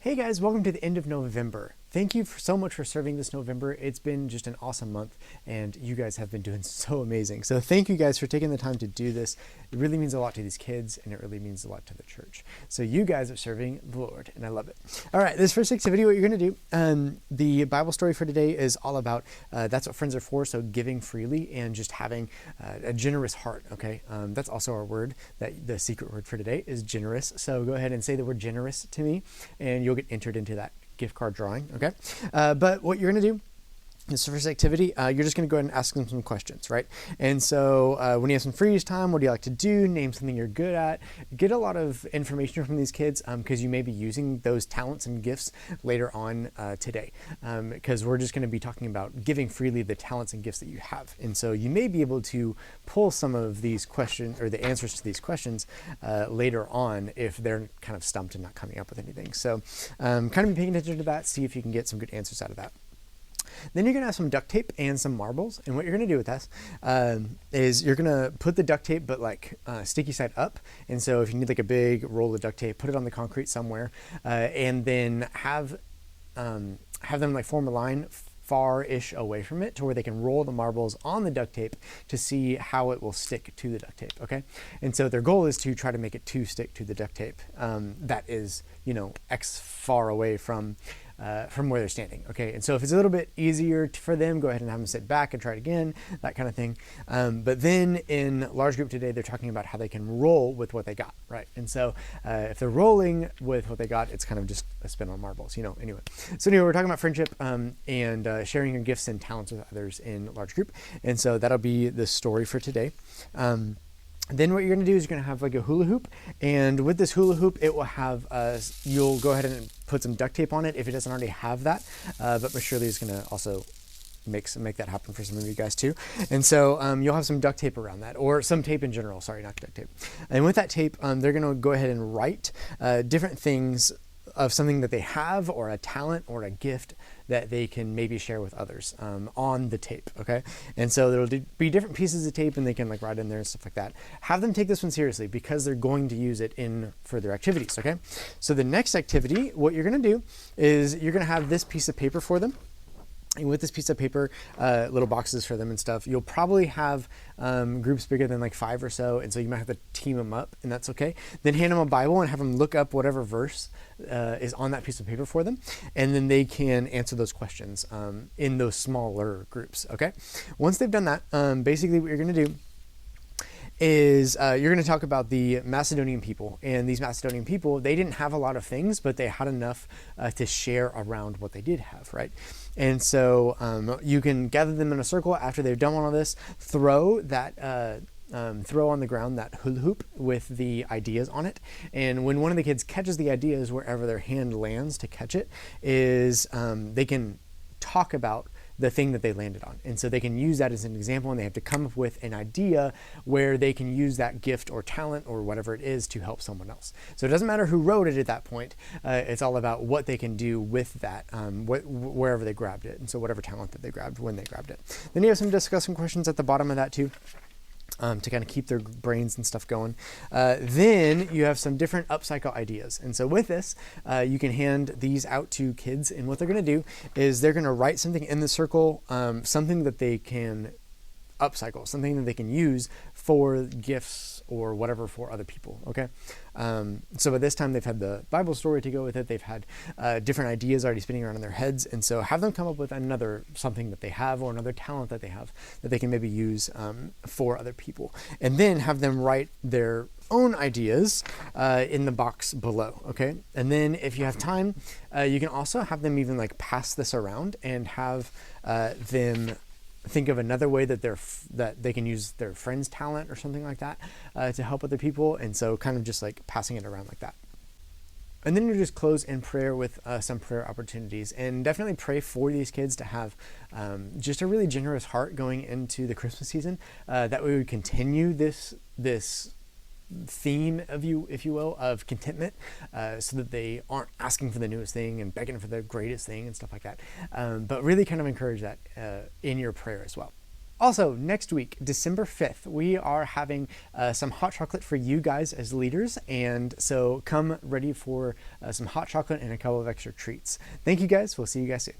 Hey guys, welcome to the end of November. Thank you so much for serving this November. It's been just an awesome month and you guys have been doing so amazing. So thank you guys for taking the time to do this. It really means a lot to these kids and it really means a lot to the church. So you guys are serving the Lord and I love it. All right, this first activity, what you're gonna do, the Bible story for today is all about, that's what friends are for, so giving freely and just having a generous heart, okay? That's also our word, that the secret word for today is generous. So go ahead and say the word generous to me and you'll get entered into that gift card drawing, okay? But what you're gonna do, this first activity, you're just gonna go ahead and ask them some questions, right? And so when you have some free time, what do you like to do? Name something you're good at. Get a lot of information from these kids because you may be using those talents and gifts later on today. Because we're just gonna be talking about giving freely the talents and gifts that you have. And so you may be able to pull some of these questions or the answers to these questions later on if they're kind of stumped and not coming up with anything. So kind of be paying attention to that, see if you can get some good answers out of that. Then you're gonna have some duct tape and some marbles. And what you're gonna do with this is you're gonna put the duct tape, but like sticky side up. And so if you need like a big roll of duct tape, put it on the concrete somewhere, and then have them like form a line far-ish away from it to where they can roll the marbles on the duct tape to see how it will stick to the duct tape, okay? And so their goal is to try to make it to stick to the duct tape that is, X far away from where they're standing, okay? And so if it's a little bit easier for them, go ahead and have them sit back and try it again, that kind of thing. But then in large group today, they're talking about how they can roll with what they got, right? And so if they're rolling with what they got, it's kind of just a spin on marbles, anyway. So anyway, we're talking about friendship and sharing your gifts and talents with others in large group. And so that'll be the story for today. Then what you're going to do is you're going to have like a hula hoop, and with this hula hoop it will have you'll go ahead and put some duct tape on it if it doesn't already have that, but Miss Shirley is going to also make that happen for some of you guys too. And so you'll have some duct tape around that, or some tape in general, sorry, not duct tape. And with that tape they're going to go ahead and write different things of something that they have, or a talent or a gift that they can maybe share with others on the tape, okay? And so there'll be different pieces of tape and they can like write in there and stuff like that. Have them take this one seriously because they're going to use it in further activities, okay? So the next activity, what you're gonna do is you're gonna have this piece of paper for them. And with this piece of paper, little boxes for them and stuff, you'll probably have groups bigger than like 5 or so, and so you might have to team them up, and that's okay. Then hand them a Bible and have them look up whatever verse is on that piece of paper for them, and then they can answer those questions in those smaller groups, okay? Once they've done that, basically what you're gonna do is you're going to talk about the Macedonian people. And these Macedonian people, they didn't have a lot of things, but they had enough to share around what they did have, right? And so you can gather them in a circle after they've done all of this, throw on the ground that hula hoop with the ideas on it. And when one of the kids catches the ideas, wherever their hand lands to catch it, is they can talk about the thing that they landed on. And so they can use that as an example, and they have to come up with an idea where they can use that gift or talent or whatever it is to help someone else. So it doesn't matter who wrote it at that point. It's all about what they can do with that, wherever they grabbed it. And so whatever talent that they grabbed when they grabbed it. Then you have some discussion questions at the bottom of that too, to kind of keep their brains and stuff going. Then you have some different upcycle ideas. And so with this, you can hand these out to kids, and what they're going to do is they're going to write something in the circle, something that they can upcycle, something that they can use for gifts or whatever for other people, okay? So by this time they've had the Bible story to go with it, they've had different ideas already spinning around in their heads, and so have them come up with another something that they have or another talent that they have that they can maybe use for other people. And then have them write their own ideas in the box below, okay? And then if you have time, you can also have them even like pass this around and have them think of another way that they can use their friend's talent or something like that to help other people. And so kind of just like passing it around like that. And then you just close in prayer with some prayer opportunities, and definitely pray for these kids to have just a really generous heart going into the Christmas season, that we would continue this theme of if you will, of contentment, so that they aren't asking for the newest thing and begging for the greatest thing and stuff like that. But really kind of encourage that in your prayer as well. Also, next week, December 5th, we are having some hot chocolate for you guys as leaders. And so come ready for some hot chocolate and a couple of extra treats. Thank you guys. We'll see you guys soon.